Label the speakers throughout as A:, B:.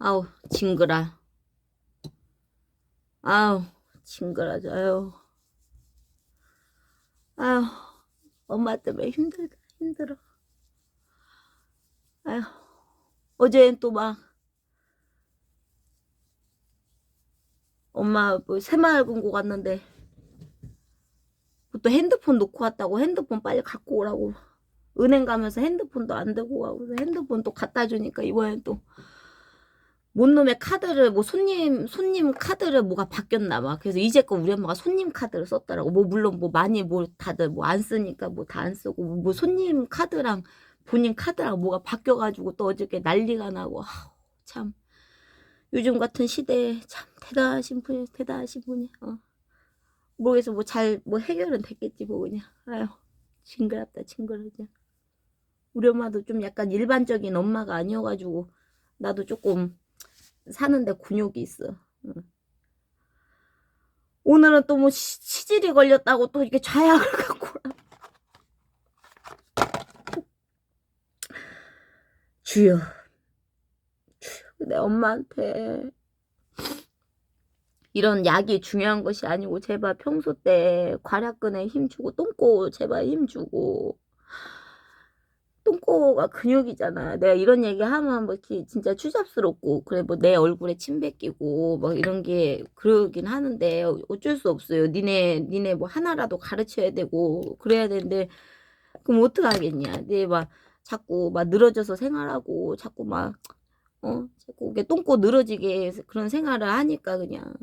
A: 아우 징그라. 아우 징그러져. 아유 엄마 때문에 힘들다 힘들어. 아유 어제는 또 막 엄마 뭐 새마을금고 갔는데 또 핸드폰 놓고 왔다고 핸드폰 빨리 갖고 오라고 은행 가면서 핸드폰도 안 들고 가고 핸드폰 또 갖다 주니까 이번엔 또 뭔 놈의 카드를 뭐 손님 카드를 뭐가 바뀌었나 봐. 그래서 이제껏 우리 엄마가 손님 카드를 썼더라고. 뭐 물론 뭐 많이 뭐 다들 뭐 안 쓰니까 뭐 다 안 쓰고 뭐 손님 카드랑 본인 카드랑 뭐가 바뀌어가지고 또 어저께 난리가 나고 참 요즘 같은 시대에 참 대단하신 분이 모르겠어 뭐 잘 뭐 해결은 됐겠지 뭐 그냥 아유 징그럽다 징그러져. 우리 엄마도 좀 약간 일반적인 엄마가 아니어가지고 나도 조금 사는데 굴욕이 있어. 응. 오늘은 또 뭐 치질이 걸렸다고 또 이렇게 좌약을 갖고 오라. 주여, 내 엄마한테 이런 약이 중요한 것이 아니고 제발 평소 때 괄약근에 힘주고 똥꼬 제발 힘주고 똥꼬가 근육이잖아. 내가 이런 얘기 하면 뭐 이렇게 진짜 추잡스럽고 그래 뭐 내 얼굴에 침 뱉기고 뭐 이런 게 그러긴 하는데 어쩔 수 없어요. 니네 뭐 하나라도 가르쳐야 되고 그래야 되는데 그럼 어떡하겠냐. 네 막 자꾸 막 늘어져서 생활하고 자꾸 막 자꾸 이게 똥꼬 늘어지게 그런 생활을 하니까 그냥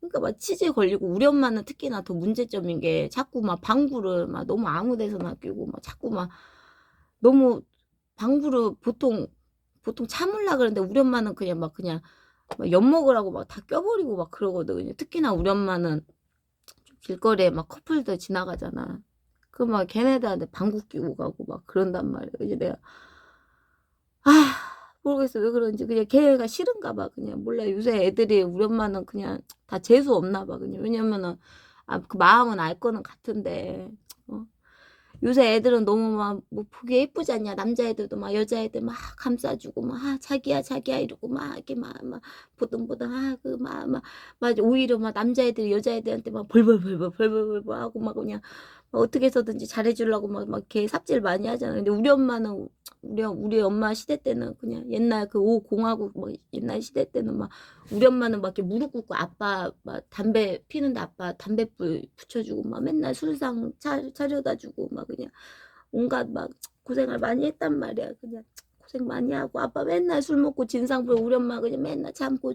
A: 그러니까 막 치질 걸리고 우리 엄마는 특히나 더 문제점인 게 자꾸 막 방구를 막 너무 아무 데서나 끼고 막 자꾸 막 너무 방구를 보통 참으려 그러는데 우리 엄마는 그냥 막 엿먹으라고 막 다 껴버리고 막 그러거든요. 특히나 우리 엄마는 길거리에 막 커플들 지나가잖아. 그 막 걔네들한테 방구 끼고 가고 막 그런단 말이야. 이제 내가 아 모르겠어 왜 그런지 그냥 걔가 싫은가 봐. 그냥 몰라 요새 애들이 우리 엄마는 그냥 다 재수 없나 봐. 그냥 왜냐면은 그 마음은 알 거는 같은데 어? 요새 애들은 너무 막 뭐 보기 예쁘지 않냐. 남자애들도 막 여자애들 막 감싸주고 막 자기야 이러고 막 이렇게 막 보듬보듬 하고 막 오히려 막 남자애들이 여자애들한테 막 벌벌 하고 막 그냥 어떻게 해서든지 잘해주려고 막 걔 삽질 많이 하잖아. 근데 우리 엄마는 우리 엄마 시대 때는 그냥 옛날 그 50하고 뭐 옛날 시대 때는 막 우리 엄마는 막 이렇게 무릎 꿇고 아빠 막 담배 피는데 아빠 담배불 붙여주고 막 맨날 술상 차려다 주고 막 그냥 온갖 막 고생을 많이 했단 말이야. 그냥 고생 많이 하고 아빠 맨날 술 먹고 진상 부리고 우리 엄마 그냥 맨날 참고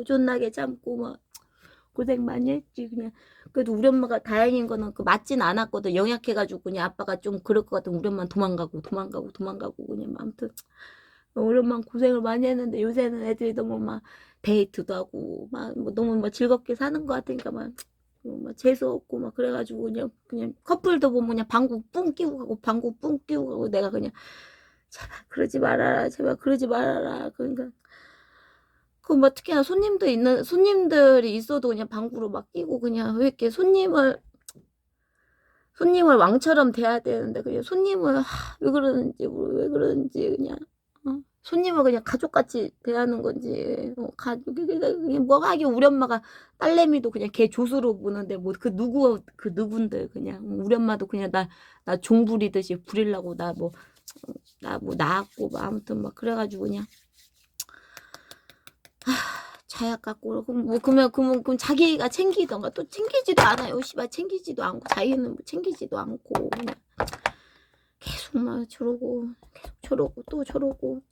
A: 존나게 참고 막 고생 많이 했지 그냥. 그래도 우리 엄마가 다행인 거는 그 맞진 않았거든. 영약해가지고 그냥 아빠가 좀 그럴 것 같으면 우리 엄마는 도망가고 그냥 아무튼 우리 엄마는 고생을 많이 했는데 요새는 애들이 너무 막 데이트도 하고 막뭐 너무 막 즐겁게 사는 것 같으니까 막 재수 없고 막 그래가지고 그냥 커플도 보면 그냥 방구 뿡 끼고 가고 방구 뿡 끼고 가고 내가 그냥 제발 그러지 말아라 제발 그러지 말아라 그러니까 그 뭐 특히나 손님들이 있어도 그냥 방구로 막 끼고 그냥 왜 이렇게 손님을 왕처럼 대해야 되는데 그냥 손님을 왜 그러는지 그냥 손님을 그냥 가족같이 대하는 건지 가족이 그냥 뭐가 하긴 우리 엄마가 딸내미도 그냥 걔 조수로 보는데 뭐 그 누군들 그냥 우리 엄마도 그냥 나 종 부리듯이 부리려고 나 뭐 낳았고 뭐 아무튼 막 그래가지고 그냥 자약 갖고 그럼 자기가 챙기던가 또 챙기지도 않아요. 씨발 챙기지도 않고 자기는 뭐 챙기지도 않고 그냥 계속 막 저러고 또 저러고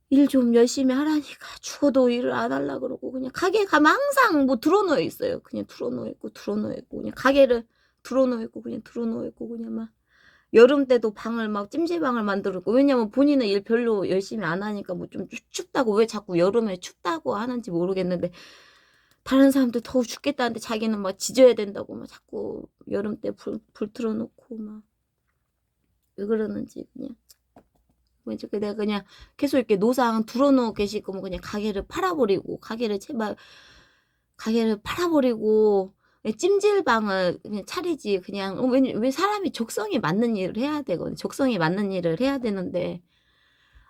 A: 일 좀 열심히 하라니까 죽어도 일을 안 하려 그러고 그냥 가게 가면 항상 뭐 들어놓여 있어요. 그냥 들어놓여 있고 그냥 가게를 들어놓여 있고 그냥 막 여름 때도 방을 막 찜질방을 만들었고 왜냐면 본인은 일 별로 열심히 안 하니까 뭐 좀 춥다고 왜 자꾸 여름에 춥다고 하는지 모르겠는데 다른 사람들 더워 죽겠다는데 자기는 막 지져야 된다고 막 자꾸 여름 때 불 틀어놓고 막 왜 그러는지 그냥 왠지 내가 그냥 계속 이렇게 노상 들어놓고 계시고 뭐 그냥 가게를 팔아버리고 찜질방을 그냥 차리지 그냥 왜 사람이 적성이 맞는 일을 해야 되거든. 적성이 맞는 일을 해야 되는데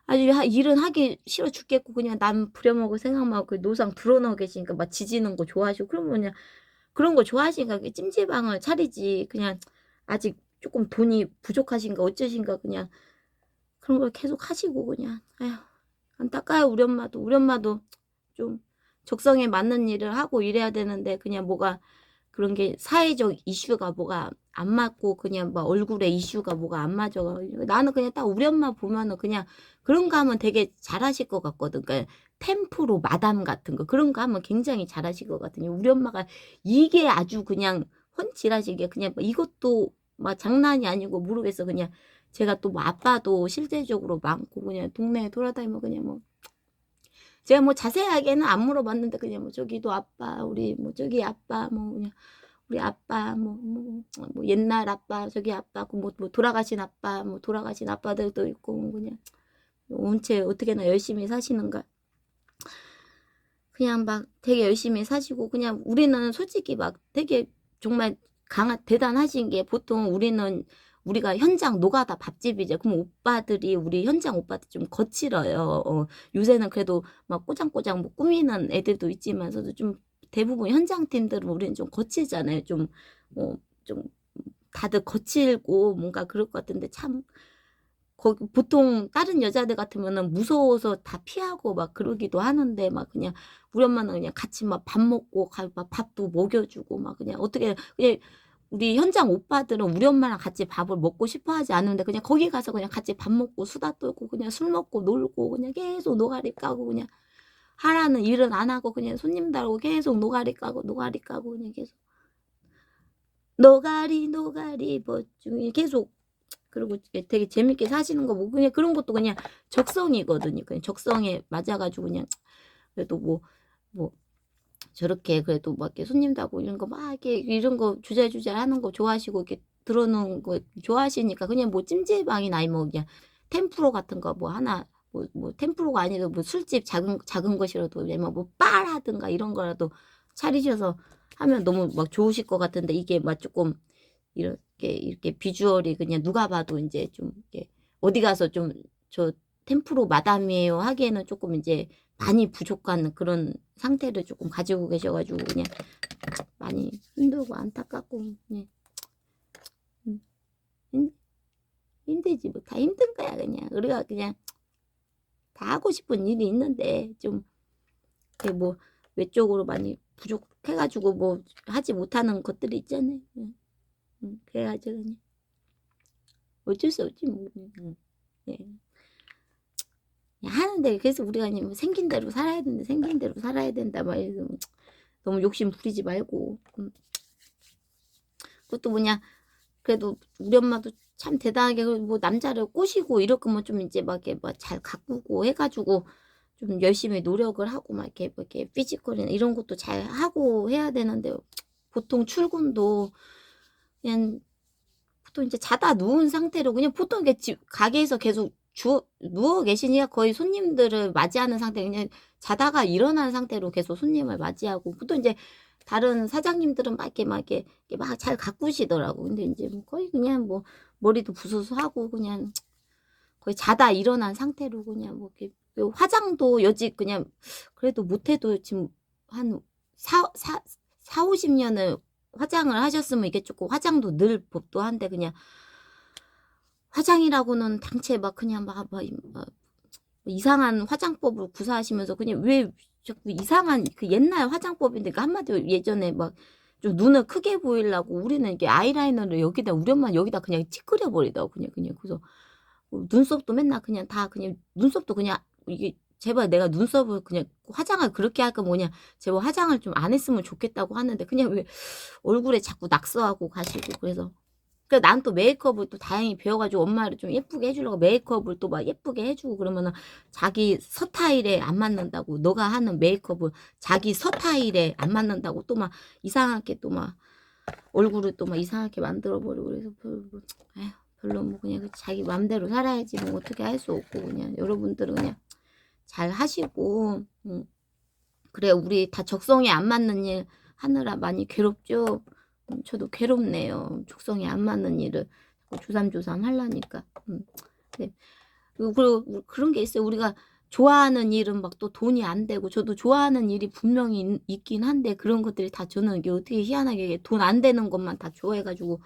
A: 아주 일은 하기 싫어 죽겠고 그냥 남 부려먹을 생각만 하고 그 노상 드러나 계시니까 막 지지는 거 좋아하시고 그러면 그냥 그런 거 좋아하시니까 그 찜질방을 차리지 그냥 아직 쪼끔 돈이 부족하신가 어쩌신가 그냥 그런 걸 계속 하시고 그냥 아휴 안타까워요 우리 엄마도. 우리 엄마도 좀 적성에 맞는 일을 하고 이래야 되는데 그냥 뭐가 그런 게 사회적 이슈가 뭐가 안 맞고 그냥 막 얼굴에 이슈가 뭐가 안 맞아 가지고 나는 그냥 딱 우리 엄마 보면은 그냥 그런 거 하면 되게 잘하실 것 같거든. 그러니까 템프로 마담 같은 거 그런 거 하면 굉장히 잘하실 것 같거든요. 우리 엄마가 이게 아주 그냥 훤칠하시게 그냥 뭐 이것도 막 장난이 아니고 모르겠어. 그냥 제가 또 뭐 아빠도 실제적으로 많고 그냥 동네에 돌아다니면 그냥 뭐 제가 뭐 자세하게는 안 물어봤는데 그냥 뭐 저기도 아빠 우리 뭐 저기 아빠 뭐 그냥 우리 아빠 뭐 옛날 아빠 저기 아빠 뭐 돌아가신 아빠 뭐 돌아가신 아빠들도 있고 뭐 그냥 온체 어떻게나 열심히 사시는가 그냥 막 되게 열심히 사시고 그냥 우리는 솔직히 막 되게 정말 대단하신 게 보통 우리는 우리가 현장 노가다 밥집이죠. 그럼 오빠들이 우리 현장 오빠들 좀 거칠어요. 요새는 그래도 막 꼬장꼬장 뭐 꾸미는 애들도 있지만서도 좀 대부분 현장 팀들은 우리는 좀 거칠잖아요. 좀 다들 거칠고 뭔가 그럴 것 같은데 참 거기 보통 다른 여자들 같으면은 무서워서 다 피하고 막 그러기도 하는데 막 그냥 우리 엄마는 그냥 같이 막 밥 먹고 막 밥도 먹여주고 막 그냥 어떻게 그냥 우리 현장 오빠들은 우리 엄마랑 같이 밥을 먹고 싶어 하지 않는데 그냥 거기 가서 그냥 같이 밥 먹고 수다 떨고 그냥 술 먹고 놀고 그냥 계속 노가리 까고 그냥 하라는 일은 안 하고 그냥 손님들하고 계속 노가리 까고 노가리 까고 그냥 계속 노가리 노가리 버중이 계속 그리고 되게 재밌게 사시는 거 보고 그냥 그런 것도 그냥 적성이거든요. 그냥 적성에 맞아가지고 그냥 그래도 뭐 저렇게 그래도 막 이렇게 손님들하고 이런 거 막 이렇게 이런 거 주잘주잘 하는 거 좋아하시고 이렇게 들어놓은 거 좋아하시니까 그냥 뭐 찜질방이나 아니면 뭐 그냥 템프로 같은 거 뭐 하나 뭐 템프로가 아니라 뭐 술집 작은 것이라도 아니면 뭐 바라든가 이런 거라도 차리셔서 하면 너무 막 좋으실 것 같은데 이게 막 조금 이렇게 비주얼이 그냥 누가 봐도 인제 좀 이렇게 어디 가서 좀 저 템프로 마담이에요 하기에는 쪼끔 인제 많이 부족한 그런 상태를 쪼끔 가지고 계셔 가지고 그냥 많이 힘들고 안타깝고 네. 음 힘 힘들지 뭐 다 힘든 거야 그냥. 우리가 그냥 다 하고 싶은 일이 있는데 좀 그게 뭐 외적으로 많이 부족해 가지고 뭐 하지 못하는 것들이 있잖아요. 그래 가지고 그냥 어쩔 수 없지 뭐. 네. 하는데 그래서 우리가 그냥 뭐 생긴 대로 살아야 된다 생긴 대로 살아야 된다 막 이래서 너무 욕심 부리지 말고 그것도 뭐냐 그래도 우리 엄마도 참 대단하게 뭐 남자를 꼬시고 이럴 거면 좀 이제 막 이렇게 막 잘 가꾸고 해가지고 좀 열심히 노력을 하고 막 이렇게 뭐 이렇게 피지컬이나 이런 것도 잘 하고 해야 되는데 보통 출근도 그냥 보통 이제 자다 누운 상태로 그냥 보통 이게 집 가게에서 계속 누워 계시니까 거의 손님들을 맞이하는 상태 그냥 자다가 일어난 상태로 계속 손님을 맞이하고 보통 이제 다른 사장님들은 막 이렇게 막 잘 가꾸시더라고. 근데 인제 뭐 거의 그냥 뭐 머리도 부스스하고 그냥 거의 자다 일어난 상태로 그냥 뭐 이렇게 그 화장도 여직 그냥 그래도 못해도 지금 한 사 사 40-50 년을 화장을 하셨으면 이게 쪼끔 화장도 늘 법도 한데 그냥 화장이라고는 당최 막 그냥 막 이상한 화장법을 구사하시면서 그냥 왜 자꾸 이상한 그 옛날 화장법인데 그 한마디로 예전에 막 좀 눈을 크게 보이려고 우리는 이게 아이라이너를 여기다 우리 엄마는 여기다 그냥 찌끄려 버리더라고 그냥. 그래서 눈썹도 맨날 그냥 다 그냥 눈썹도 그냥 이게 제발 내가 눈썹을 그냥 화장을 그렇게 할 거면 그냥 제발 화장을 좀 안 했으면 좋겠다고 하는데 그냥 왜 얼굴에 자꾸 낙서하고 가시고 그래서 난 또 메이크업을 또 다행히 배워 가지고 엄마를 좀 예쁘게 해 주려고 메이크업을 또 막 예쁘게 해 주고 그러면은 자기 스타일에 안 맞는다고 너가 하는 메이크업을 자기 스타일에 안 맞는다고 또 막 이상하게 또 막 얼굴을 또 막 이상하게 만들어 버리고 그래서 별로 뭐 에휴 별로 뭐 그냥 자기 맘대로 살아야지 뭐 어떻게 할 수 없고 그냥 여러분들은 그냥 잘하시고 그래 우리 다 적성에 안 맞는 일 하느라 많이 괴롭죠. 저도 괴롭네요. 적성에 안 맞는 일을 자꾸 조삼조삼 하려니까. 네. 그리고 그런 게 있어요. 우리가 좋아하는 일은 막 또 돈이 안 되고 저도 좋아하는 일이 분명히 있긴 한데 그런 것들이 다 저는 이게 어떻게 희한하게 돈 안 되는 것만 다 좋아해 가지고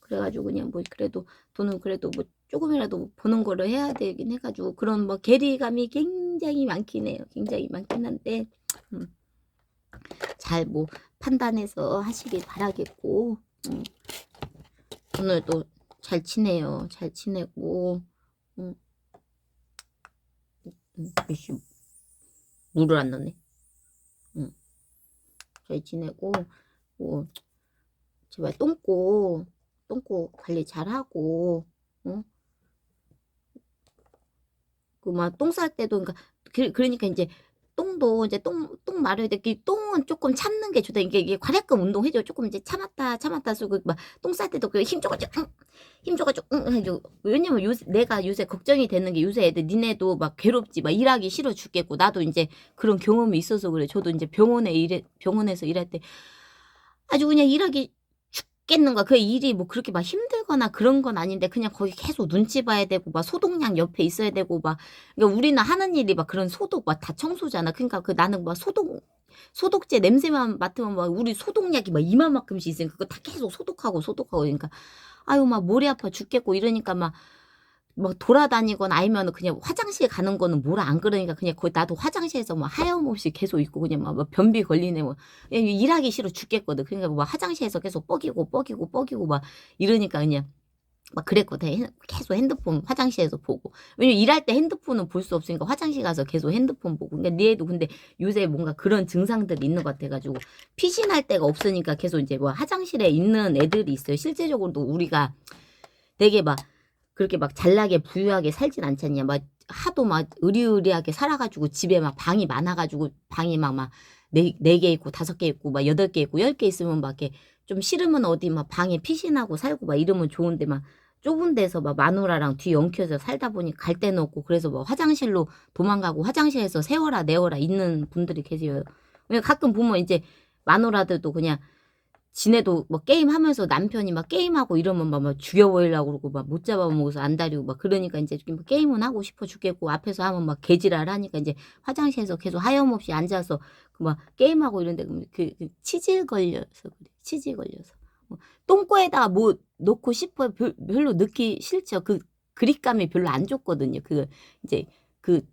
A: 그래 가지고 그냥 뭐 그래도 돈은 그래도 뭐 쪼금이라도 버는 거를 해야 되긴 해 가지고 그런 뭐 괴리감이 굉장히 많긴 해요. 굉장히 많긴 한데 음 잘 뭐 판단해서 하시길 바라겠고 오늘도 잘 지내요. 잘 지내고 음 이씨 물을 안 넣네. 잘 지내고 뭐 제발 똥꼬 관리 잘하고 어? 그 막 똥 쌀 때도 그러니까 그러니까 인제 똥도 이제 똥 마려야 돼. 이 똥은 쪼끔 참는 게 좋다. 이게 과략근 운동 해 줘. 쪼끔 이제 참았다 쓰고 막 똥 쌀 때도 그 힘 줘 가지고 해 줘. 왜냐면 요새 내가 요새 걱정이 되는 게 요새 애들 니네도 막 괴롭지 막 일하기 싫어 죽겠고 나도 인제 그런 경험이 있어서 그래. 저도 인제 병원에서 일할 때 아주 그냥 일하기 죽겠는 거야. 그 일이 뭐 그렇게 막 힘들거나 그런 건 아닌데 그냥 거기 계속 눈치 봐야 되고 막 소독약 옆에 있어야 되고 막 그러니까 우리는 하는 일이 막 그런 소독 막 다 청소잖아. 그러니까 그 나는 막 소독제 냄새만 맡으면 막 우리 소독약이 막 이만큼씩 있으니까 그거 다 계속 소독하고 그러니까 아유 막 머리 아파 죽겠고 이러니까 막 돌아다니거나 아니면은 그냥 화장실 가는 거는 뭐라 안 그러니까 그냥 거기 나도 화장실에서 뭐 하염없이 계속 있고 그냥 막 변비 걸리네 뭐 일하기 싫어 죽겠거든. 그러니까 뭐 화장실에서 계속 뻐기고 막 이러니까 그냥 막 그랬거든. 계속 핸드폰 화장실에서 보고. 왜냐면 일할 때 핸드폰은 볼 수 없으니까 화장실 가서 계속 핸드폰 보고. 그러니까 니 애도 근데 요새 뭔가 그런 증상들이 있는 것 같아 가지고 피신할 데가 없으니까 계속 인제 뭐 화장실에 있는 애들이 있어요. 실제적으로도 우리가 되게 막 그렇게 막 잘나게 부유하게 살진 않잖냐. 막 하도 막 으리으리하게 살아 가지고 집에 막 방이 많아 가지고 방이 막 네 개 있고 5개 있고 막 8개 있고 10개 있으면 막 이렇게 좀 싫으면 어디 막 방에 피신하고 살고 막 이러면 좋은데 막 좁은 데서 막 마누라랑 뒤 엉켜서 살다 보니 갈 데는 없고 그래서 뭐 화장실로 도망가고 화장실에서 세워라 내워라 있는 분들이 계세요. 왜 가끔 보면 이제 마누라들도 그냥 지네도 뭐 게임하면서 남편이 막 게임하고 이러면 막 죽여버리려고 그러고 막 못 잡아먹어서 안달이고 막 그러니까 인제 뭐 게임은 하고 싶어 죽겠고 앞에서 하면 막 개지랄 하니까 인제 화장실에서 계속 하염없이 앉아서 그 막 게임하고 이런데 치질 걸려서 그래. 치질 걸려서. 똥꼬에다가 뭐 넣고 싶어요. 별로 넣기 싫죠. 그 그립감이 별로 안 좋거든요. 인제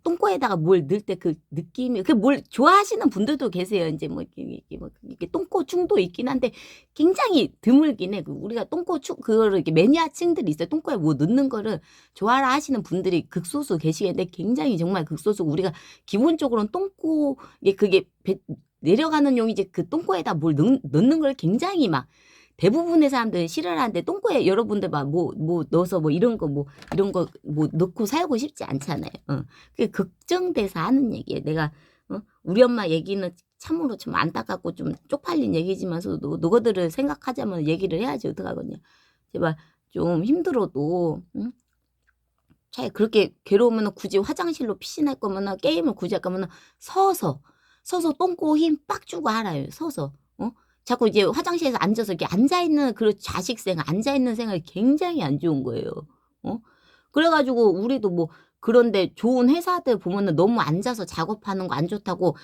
A: 똥꼬에다가 뭘 넣을 때 그 느낌이 뭘 좋아하시는 분들도 계세요. 인제 뭐 이렇게 뭐 이게 똥꼬충도 있긴 한데 굉장히 드물긴 해. 우리가 똥꼬충 그거를 이렇게 매니아층들이 있어요. 똥꼬에 뭐 넣는 거를 좋아라 하시는 분들이 극소수 계시겠는데 굉장히 정말 극소수고 우리가 기본적으로는 똥꼬에 그게 내려가는 용이지 그 똥꼬에다 뭘 넣는 걸 굉장히 막 대부분의 사람들은 싫어하는데 똥꼬에 여러분들 막 뭐 넣어서 뭐 이런 거 뭐 넣고 살고 싶지 않잖아요. 그게 걱정돼서 하는 얘기예요. 내가 우리 엄마 얘기는 참으로 좀 안타깝고 좀 쪽팔린 얘기지만서도 너희들을 생각하자면 얘기를 해야지 어떡하겠냐. 제발 좀 힘들어도 차라리 그렇게 괴로우면은 굳이 화장실로 피신할 거면은 게임을 굳이 할 거면은 서서, 서서 똥꼬 힘 빡 주고 하라요. 서서. 자꾸 이제 화장실에서 앉아서 이렇게 앉아 있는 그 자식 생활, 앉아 있는 생활이 굉장히 안 좋은 거예요. 어? 그래 가지고 우리도 뭐 그런데 좋은 회사들 보면은 너무 앉아서 작업하는 거 안 좋다고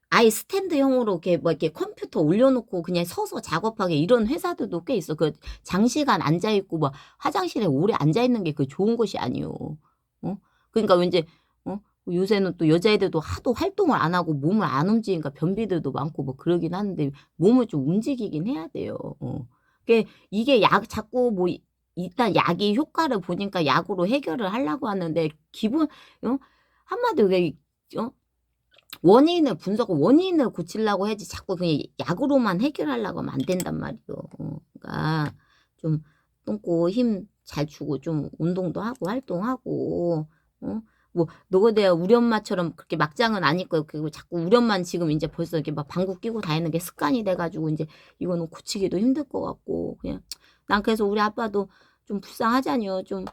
A: 아예 스탠드형으로 이렇게 뭐 이렇게 컴퓨터 올려놓고 그냥 서서 작업하게 이런 회사들도 꽤 있어. 장시간 앉아 있고 막 화장실에 오래 앉아 있는 게 좋은 것이 아니요. 어? 그러니까 왠지 요새는 또 여자애들도 하도 활동을 안 하고 몸을 안 움직이니까 변비들도 많고 뭐 그러긴 하는데 몸을 좀 움직이긴 해야 돼요. 이게 자꾸 뭐 일단 약이 효과를 보니까 약으로 해결을 하려고 하는데 기본 한마디로 어 원인을 고치려고 해야지 자꾸 그냥 약으로만 해결하려고 하면 안 된단 말이에요. 그러니까 좀 똥꼬 힘 잘 주고 좀 운동도 하고 활동하고 뭐 너희들 우리 엄마처럼 그렇게 막장은 아닐 거예요. 그리고 자꾸 우리 엄마는 지금 인제 벌써 이렇게 막 방구 끼고 다니는 게 습관이 돼 가지고 인제 이거는 고치기도 힘들 것 같고 그냥 난 그래서 우리 아빠도 좀 불쌍하잖여. 좀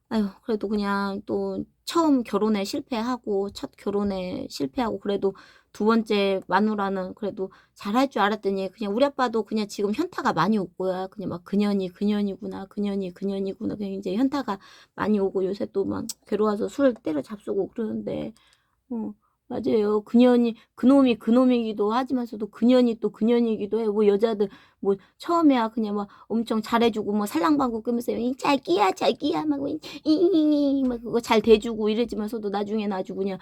A: 아유, 그래도 그냥 또 처음 결혼에 실패하고, 첫 결혼에 실패하고, 그래도 두 번째 마누라는 그래도 잘할 줄 알았더니, 그냥 우리 아빠도 그냥 지금 현타가 많이 오고요. 그냥 막 그년이 그년이구나, 그년이 그년이구나. 그냥 이제 현타가 많이 오고, 요새 또 막 괴로워서 술 때려잡수고 그러는데, 어, 맞아요. 그년이, 그놈이 그놈이기도 하지만서도 그년이 또 그년이기도 해. 뭐 여자들, 뭐 처음에야 그냥 막 엄청 잘해주고, 뭐 살랑방구 끄면서, 자기야, 자기야, 막, 막 그거 잘 대주고 이러지만서도 나중에는 아주 그냥,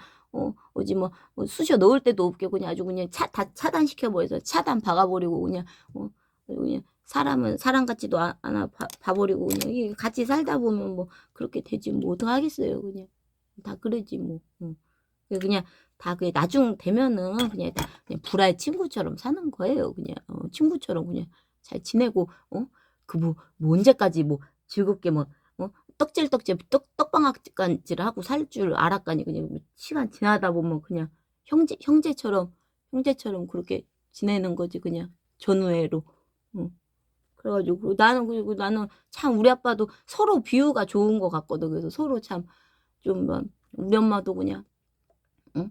A: 어지 뭐 쑤셔 넣을 때도 없게 그냥 아주 그냥 다 차단시켜버려서 차단 박아버리고 그냥, 그냥 사람은 사람 같지도 않아 봐버리고 그냥, 이게 같이 살다 보면 뭐 그렇게 되지 뭐 어떡하겠어요. 그냥. 다 그러지 뭐. 그냥 다 그 나중 되면은 그냥 불알 친구처럼 사는 거예요. 그냥 친구처럼 그냥 잘 지내고 뭐 언제까지 뭐 즐겁게 뭐 떡질떡질 떡방아찌를 하고 살 줄 알았까니. 그냥 뭐 시간 지나다 보면 그냥 형제처럼 그렇게 지내는 거지. 그냥 전우애로. 응. 그래가지고 그리고 나는 참 우리 아빠도 서로 비유가 좋은 것 같거든. 그래서 서로 참 좀 우리 엄마도 그냥, 응?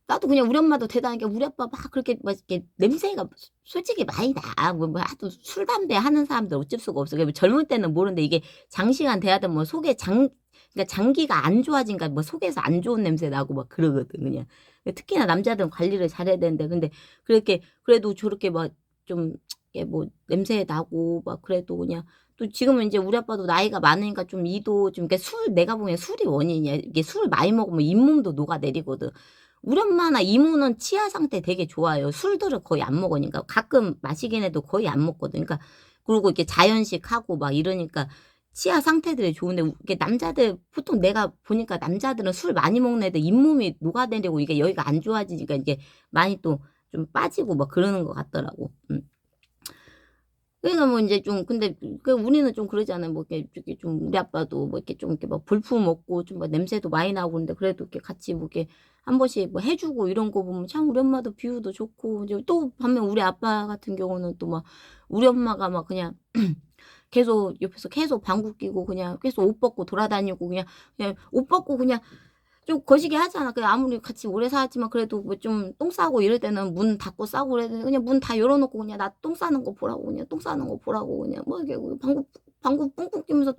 A: 나도 그냥 우리 엄마도 대단한 게, 우리 아빠 막 그렇게 막 이렇게 냄새가 솔직히 많이 나. 하도 술, 담배 하는 사람들 어쩔 수가 없어. 젊을 때는 모르는데 이게 장시간 돼야 되면 뭐 그러니까 장기가 안 좋아진가, 뭐 속에서 안 좋은 냄새 나고 막 그러거든, 그냥. 특히나 남자들은 관리를 잘해야 되는데, 근데 그렇게, 그래도 저렇게 막 좀, 뭐 냄새 나고 막 그래도 그냥, 또 지금은 이제 우리 아빠도 나이가 많으니까 좀 이도 좀, 그러니까 내가 보기엔 술이 원인이야. 이게 술 많이 먹으면 잇몸도 녹아내리거든. 우리 엄마나 이모는 치아 상태 되게 좋아요. 술들을 거의 안 먹으니까. 가끔 마시긴 해도 거의 안 먹거든. 그러니까, 그리고 이렇게 자연식 하고 막 이러니까 치아 상태들이 좋은데, 이게 남자들, 보통 내가 보니까 남자들은 술 많이 먹는 애들 잇몸이 녹아내리고 이게 여기가 안 좋아지니까 이게 많이 또 좀 빠지고 막 그러는 것 같더라고. 그러니까 뭐 이제 좀, 근데 우리는 좀 그러잖아요. 뭐 이렇게 좀 우리 아빠도 뭐 이렇게 좀 이렇게 막 볼품 없고 좀 막 냄새도 많이 나고 그런데, 그래도 이렇게 같이 뭐 이렇게 한 번씩 뭐 해주고 이런 거 보면 참 우리 엄마도 비유도 좋고. 이제 또 반면 우리 아빠 같은 경우는 또 막 우리 엄마가 막 그냥 계속 옆에서 계속 방구 끼고 그냥 계속 옷 벗고 돌아다니고, 그냥 옷 벗고 그냥 좀 거시기 하잖아. 그 아무리 같이 오래 살았지만 그래도 뭐 좀 똥 싸고 이럴 때는 문 닫고 싸고 그래야 되는데, 그냥 문 다 열어놓고 그냥 나 똥 싸는 거 보라고, 그냥 똥 싸는 거 보라고, 그냥 뭐 이렇게 방구 뿡뿡 끼면서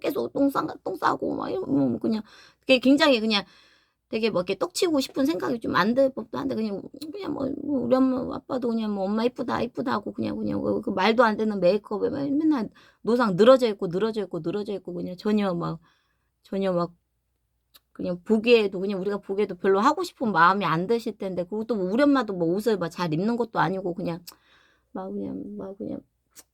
A: 계속 똥 싸고 막 이러면 뭐 그냥 그게 굉장히 그냥 되게 뭐 이렇게 떡치고 싶은 생각이 좀 안 들 법도 한데, 그냥 뭐 우리 엄마 아빠도 그냥 뭐 엄마 이쁘다 이쁘다 하고 그냥 그 말도 안 되는 메이크업에 맨날 노상 늘어져 있고 늘어져 있고 늘어져 있고, 그냥 전혀 막 그냥 보기에도, 그냥 우리가 보기에도 별로 하고 싶은 마음이 안 드실 텐데, 그리고 또 뭐 우리 엄마도 뭐 옷을 막 잘 입는 것도 아니고 그냥 막 그냥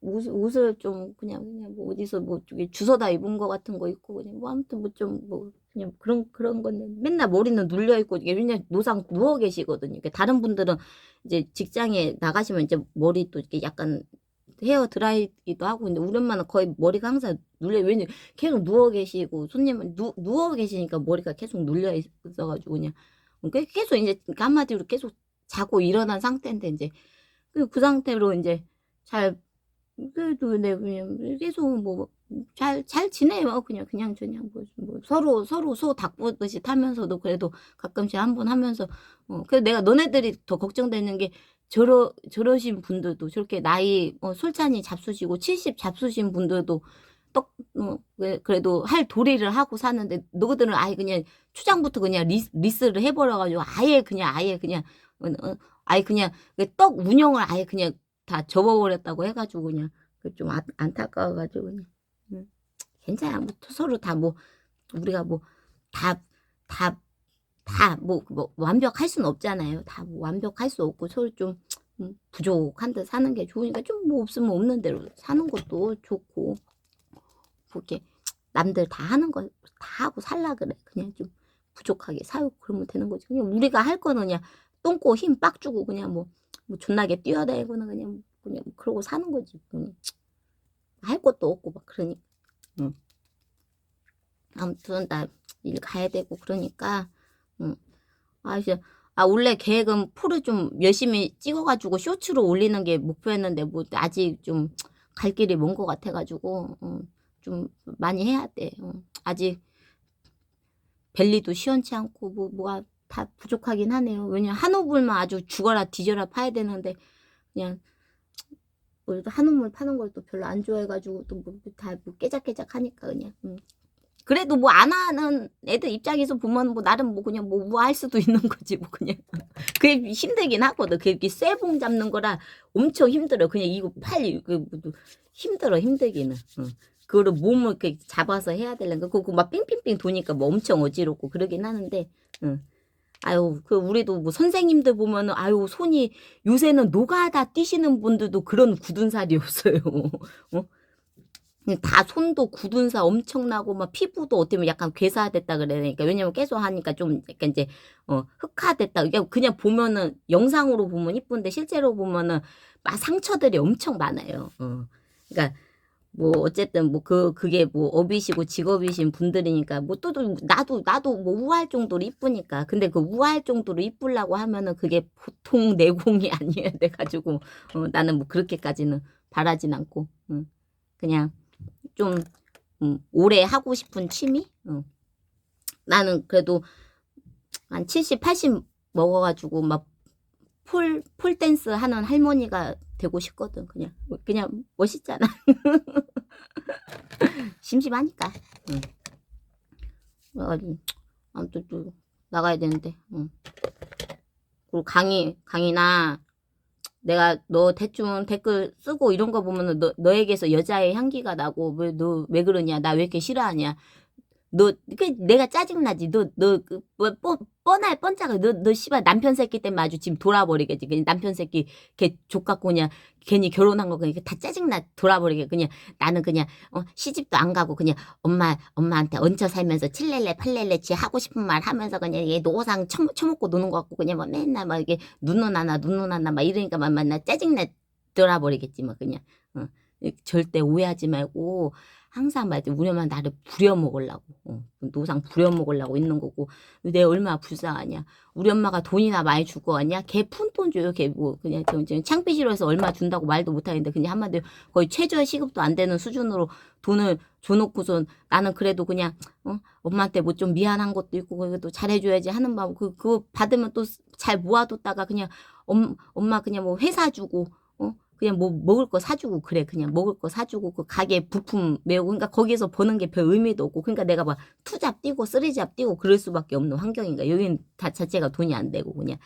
A: 옷을 좀 그냥 뭐 어디서 뭐 저기 주워다 입은 거 같은 거 입고, 그냥 뭐 아무튼 뭐 좀 뭐 그냥 그런 건데, 맨날 머리는 눌려 있고 이게 그냥 노상 누워 계시거든요. 그러니까 다른 분들은 이제 직장에 나가시면 이제 머리 또 이렇게 약간 헤어 드라이기도 하고, 근데 우리 엄마는 거의 머리가 항상 눌려. 왜냐, 계속 누워 계시고 손님은 누워 계시니까 머리가 계속 눌려 있어가지고 그냥 계속 이제 한마디로 계속 자고 일어난 상태인데, 이제 그 상태로 이제 잘, 그래도 근데 그냥 계속 뭐 잘 지내요. 그냥 뭐 서로 소 닭보듯이 타면서도 그래도 가끔씩 한 번 하면서, 그래서 내가 너네들이 더 걱정되는 게, 저러신 분들도 저렇게 나이 솔찬히 잡수시고 70 잡수신 분들도 그래도 할 도리를 하고 사는데, 너희들은 아예 그냥 초장부터 그냥 리스를 해버려가지고 아예 그냥 아예 그냥 떡 운영을 아예 그냥 다 접어버렸다고 해가지고, 그냥 좀 안타까워가지고 그냥. 괜찮아. 뭐 서로 다 뭐 우리가 뭐 다 다 뭐 완벽할 수는 없잖아요. 다 뭐 완벽할 수 없고 서로 좀 부족한 데 사는 게 좋으니까, 좀 뭐 없으면 없는 대로 사는 것도 좋고, 그렇게 남들 다 하는 거 다 하고 살라 그래. 그냥 좀 부족하게 살고 그러면 되는 거지. 그냥 우리가 할 거는 그냥 똥꼬 힘 빡 주고 그냥 뭐 존나게 뛰어다니거나 그냥 그러고 사는 거지. 그냥 할 것도 없고 막 그러니까. 응. 아무튼 나 일 가야 되고 그러니까. 응. 이제 원래 계획은 풀을 좀 열심히 찍어가지고 쇼츠로 올리는 게 목표였는데, 뭐 아직 좀 갈 길이 먼 것 같아가지고, 좀 많이 해야 돼. 아직 벨리도 시원치 않고 뭐가 다 부족하긴 하네요. 왜냐면 한우물만 아주 죽어라 뒤져라 파야 되는데 그냥 뭐 한우물 파는 걸 또 별로 안 좋아해가지고 또 뭐 다 뭐 깨작깨작 하니까 그냥 그래도 뭐 안 하는 애들 입장에서 보면 뭐 나름 뭐 그냥 뭐 우아할 수도 있는 거지 뭐 그냥 그게 힘들긴 하거든. 그게 쇠봉 잡는 거라 엄청 힘들어. 그냥 이거 힘들어 힘들기는. 그거를 몸을 이렇게 잡아서 해야 되려니까 그거 막 삥삥삥 도니까 뭐 엄청 어지럽고 그러긴 하는데 아유 그 우리도 뭐 선생님들 보면은 아유 손이 요새는 노가다 뛰시는 분들도 그런 굳은 살이 없어요. 어? 다 손도 굳은 살 엄청나고 막 피부도 어떻게 보면 약간 괴사됐다 그래야 되니까 왜냐면 계속 하니까 좀 약간 이제 흑화됐다. 그냥 보면은 영상으로 보면 이쁜데 실제로 보면은 막 상처들이 엄청 많아요. 그러니까 뭐 어쨌든 뭐 그게 뭐 업이시고 직업이신 분들이니까 뭐 또 나도 뭐 우아할 정도로 이쁘니까 근데 그 우아할 정도로 이쁘려고 하면은 그게 보통 내공이 아니어야 돼 가지고 나는 뭐 그렇게까지는 바라진 않고 그냥 좀 오래 하고 싶은 취미? 나는 그래도 한 70, 80 먹어가지고 막 폴댄스 하는 할머니가 되고 싶거든. 그냥 멋있잖아. 심심하니까. 그래가지고 아무튼 또 나가야 되는데. 그리고 강의나 내가 너 대충 댓글 쓰고 이런 거 보면은 너에게서 여자의 향기가 나고 너 왜 그러냐 나 왜 이렇게 싫어하냐 내가 짜증나지. 뻔할 뻔짜가. 너 씨발 남편 새끼 때문에 아주 지금 돌아버리겠지. 그냥 남편 새끼 걔 족같고 그냥 괜히 결혼한 거 그냥 다 짜증나 돌아버리게. 그냥 나는 그냥 시집도 안 가고 그냥 엄마한테 얹혀 살면서 칠렐레 팔렐레 지 하고 싶은 말 하면서 그냥 얘 노상 처먹고 노는 거 같고 그냥 뭐 맨날 막 이게 눈눈 하나 막 이러니까 나 짜증나 돌아버리겠지 뭐 그냥. 절대 오해하지 말고 항상 말이지 우리 엄마 나를 부려먹으려고 노상 부려먹으려고 있는 거고 내가 얼마나 불쌍하냐. 우리 엄마가 돈이나 많이 줄 거 아니야. 걔 푼돈 줘요. 걔 뭐 그냥 창피시로 해서 얼마 준다고 말도 못하겠는데 그냥 한마디로 거의 최저의 시급도 안 되는 수준으로 돈을 줘놓고선 나는 그래도 그냥 엄마한테 뭐 좀 미안한 것도 있고 그래도 잘해줘야지 하는 마음 그거 받으면 또 잘 모아뒀다가 그냥 엄마 그냥 뭐 회사 주고 그냥 뭐 먹을 거 사주고 그래. 그냥 먹을 거 사주고 그 가게 부품 메우고 그러니까 거기서 버는 게 별 의미도 없고 그러니까 내가 막 투잡 뛰고 쓰리잡 뛰고 그럴 수밖에 없는 환경인가. 여기는 다 자체가 돈이 안 되고 그냥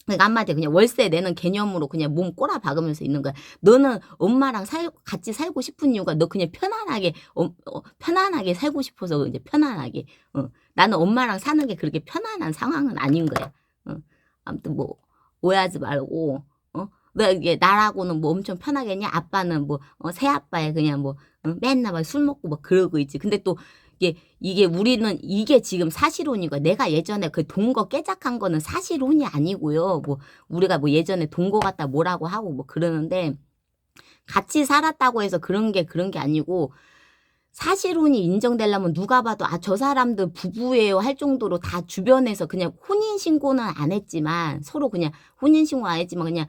A: 그러니까 한마디로 그냥 월세 내는 개념으로 그냥 몸 꼬라 박으면서 있는 거야. 너는 엄마랑 같이 살고 싶은 이유가 너 그냥 편안하게 살고 싶어서 이제 편안하게. 나는 엄마랑 사는 게 그렇게 편안한 상황은 아닌 거야. 아무튼 뭐 오해하지 말고 너 이게 나라고는 뭐 엄청 편하겠냐? 아빠는 뭐 새아빠야 그냥 뭐 맨날 막 술 먹고 막 그러고 있지. 근데 또 이게 우리는 이게 지금 사실혼이고 내가 예전에 그 동거 깨작한 거는 사실혼이 아니고요. 뭐 우리가 뭐 예전에 동거 갖다 뭐라고 하고 뭐 그러는데 같이 살았다고 해서 그런 게 아니고 사실혼이 인정되려면 누가 봐도 아 저 사람들 부부예요 할 정도로 다 주변에서 그냥 혼인신고는 안 했지만 서로 그냥 혼인신고 안 했지만 그냥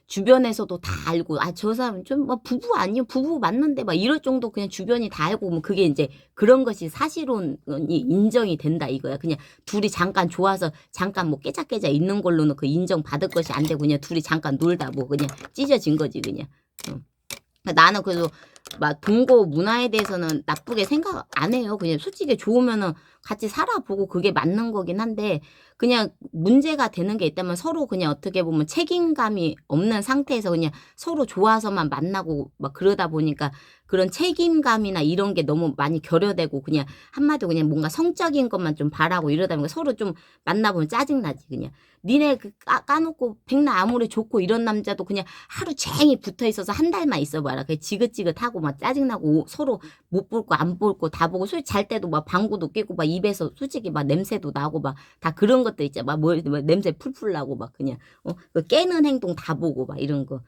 A: 주변에서도 다 알고 아 저 사람 좀 뭐 부부 아니요 부부 맞는데 막 이럴 정도 그냥 주변이 다 알고 뭐 그게 이제 그런 것이 사실혼이 인정이 된다 이거야. 그냥 둘이 잠깐 좋아서 잠깐 뭐 깨작깨작 있는 걸로는 그 인정받을 것이 안 되고 그냥 둘이 잠깐 놀다 뭐 그냥 찢어진 거지 그냥. 나는 그래도 막 동거 문화에 대해서는 나쁘게 생각 안 해요. 그냥 솔직히 좋으면은 같이 살아보고 그게 맞는 거긴 한데 그냥 문제가 되는 게 있다면 서로 그냥 어떻게 보면 책임감이 없는 상태에서 그냥 서로 좋아서만 만나고 막 그러다 보니까 그런 책임감이나 이런 게 너무 많이 결여되고 그냥 한마디로 그냥 뭔가 성적인 것만 좀 바라고 이러다 보니까 서로 좀 만나보면 짜증나지 그냥. 니네 까놓고 백날 아무리 좋고 이런 남자도 그냥 하루 종일 붙어있어서 한 달만 있어봐라. 그게 지긋지긋하고 막 짜증나고 서로 못 볼 거 안 볼 거 다 보고 잘 때도 막 방구도 끼고 막 입에서 솔직히 막 냄새도 나고 막 다 그런 것도 있잖아. 막 뭐 냄새 풀풀 나고 막 그냥 그 깨는 행동 다 보고 막 이런 거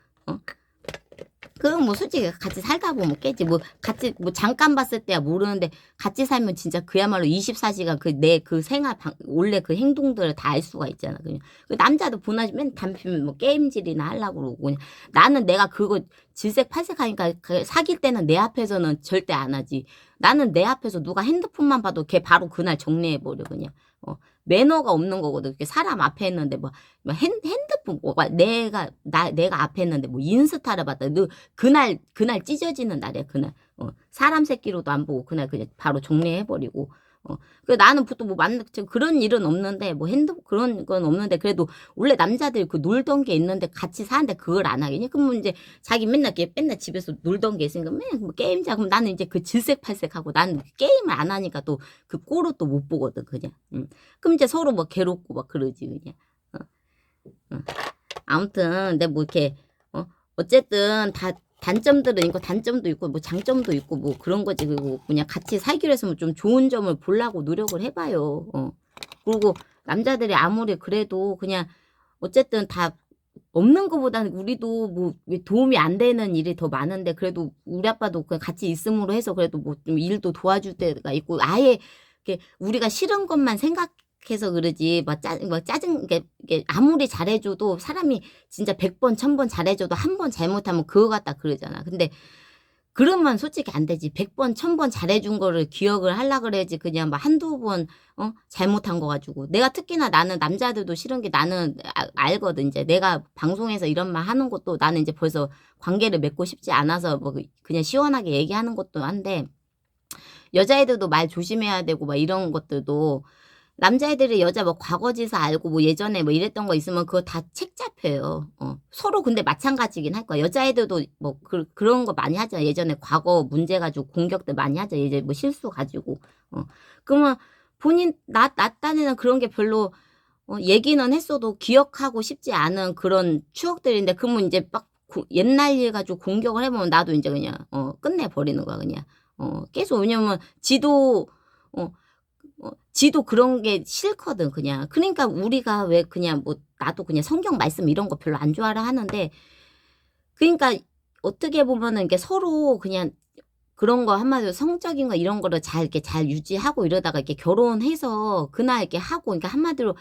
A: 그건 뭐 솔직히 같이 살다 보면 깨지. 뭐 같이 뭐 잠깐 봤을 때야 모르는데 같이 살면 진짜 그야말로 24시간 그 내 그 생활 원래 그 행동들을 다 알 수가 있잖아. 그냥. 그 남자도 보나 맨 담배 피우면 뭐 게임질이나 하려고 그러고 그냥. 나는 내가 그거 질색팔색하니까 사귈 때는 내 앞에서는 절대 안 하지. 나는 내 앞에서 누가 핸드폰만 봐도 걔 바로 그날 정리해 버려 그냥. 매너가 없는 거거든. 그게 사람 앞에 했는데 뭐 핸드폰 내가 앞에 했는데 뭐 인스타를 봤다. 너 그날 찢어지는 날이야 그날. 사람 새끼로도 안 보고 그날 그냥 바로 정리해 버리고. 그 나는 보통 뭐 그런 일은 없는데 뭐 그런 건 없는데 그래도 원래 남자들 그 놀던 게 있는데 같이 사는데 그걸 안 하겠니? 그러면 이제 자기 맨날 집에서 놀던 게 있으니까 맨날 뭐 게임자 그럼 나는 이제 그 질색팔색하고 나는 게임을 안 하니까 또 그 꼴을 또 못 보거든 그냥. 그럼 이제 서로 뭐 괴롭고 막 그러지 그냥. 어, 어. 아무튼 근데 뭐 이렇게 어쨌든 다 단점들은 있고 단점도 있고 뭐 장점도 있고 뭐 그런 거지. 그리고 그냥 같이 살기로 했으면 좀 좋은 점을 보려고 노력을 해봐요. 그리고 남자들이 아무리 그래도 그냥 어쨌든 다 없는 것보다는 우리도 뭐 도움이 안 되는 일이 더 많은데 그래도 우리 아빠도 그냥 같이 있음으로 해서 그래도 뭐 좀 일도 도와줄 때가 있고 아예 이렇게 우리가 싫은 것만 생각해서 그러지 막 짜증 이게 아무리 잘해줘도 사람이 진짜 100번 1000번 잘해줘도 한 번 잘못하면 그거 같다 그러잖아. 근데 그러면 솔직히 안 되지. 100번 1000번 잘해준 거를 기억을 하려 그래야지 그냥 막 한두 번 잘못한 거 가지고. 내가 특히나 나는 남자들도 싫은 게 나는 알거든. 이제 내가 방송에서 이런 말 하는 것도 나는 이제 벌써 관계를 맺고 싶지 않아서 뭐 그냥 시원하게 얘기하는 것도 한데 여자애들도 말 조심해야 되고 막 이런 것들도 남자애들이 여자 뭐 과거지사 알고 뭐 예전에 뭐 이랬던 거 있으면 그거 다 책 잡혀요. 서로 근데 마찬가지긴 할 거야. 여자애들도 뭐 그런 거 많이 하잖아. 예전에 과거 문제 가지고 공격들 많이 하죠. 예전에 뭐 실수 가지고. 그러면 본인 나 딴에는 그런 게 별로 얘기는 했어도 기억하고 싶지 않은 그런 추억들인데 그러면 이제 막 옛날 일 가지고 공격을 해보면 나도 이제 그냥 끝내버리는 거야 그냥. 계속 왜냐면 지도 그런 게 싫거든 그냥. 그러니까 우리가 왜 그냥 뭐 나도 그냥 성경 말씀 이런 거 별로 안 좋아라 하는데 그러니까 어떻게 보면은 이게 서로 그냥 그런 거 한마디로 성적인 거 이런 거를 이렇게 잘 유지하고 이러다가 이렇게 결혼해서 그날 이렇게 하고 그러니까 한마디로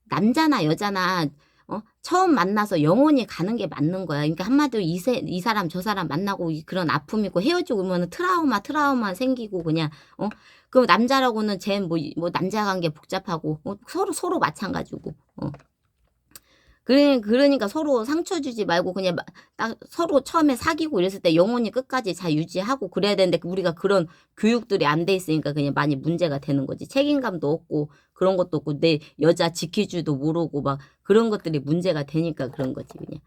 A: 남자나 여자나 처음 만나서 영원히 가는 게 맞는 거야. 그러니까 한마디로 이 사람 저 사람 만나고 그런 아픔 있고 헤어지고 그러면 트라우마 생기고 그냥 그 남자라고는 쟤 뭐 남자 관계 복잡하고 서로 마찬가지고. 그러니까 서로 상처 주지 말고 그냥 딱 서로 처음에 사귀고 이랬을 때 영원히 끝까지 잘 유지하고 그래야 되는데 우리가 그런 교육들이 안 돼 있으니까 그냥 많이 문제가 되는 거지. 책임감도 없고 그런 것도 없고 내 여자 지킬 줄도 모르고 막 그런 것들이 문제가 되니까 그런 거지 그냥.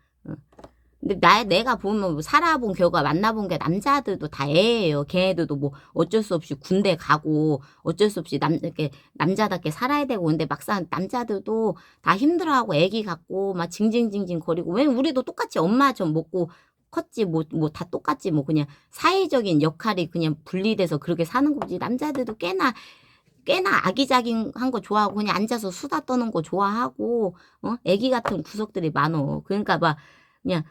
A: 근데 내가 보면 뭐 살아본 결과 만나본 게 남자들도 다 애예요. 걔네들도 뭐 어쩔 수 없이 군대 가고 어쩔 수 없이 이렇게 남자답게 살아야 되고 근데 막상 남자들도 다 힘들어하고 애기 갖고 막 징징징징 거리고 왜 우리도 똑같이 엄마 젖 먹고 컸지 뭐 다 똑같지 뭐 그냥 사회적인 역할이 그냥 분리돼서 그렇게 사는 거지. 남자들도 꽤나 아기자기한 거 좋아하고 그냥 앉아서 수다 떠는 거 좋아하고 애기 같은 구석들이 많어. 그러니까 막 그냥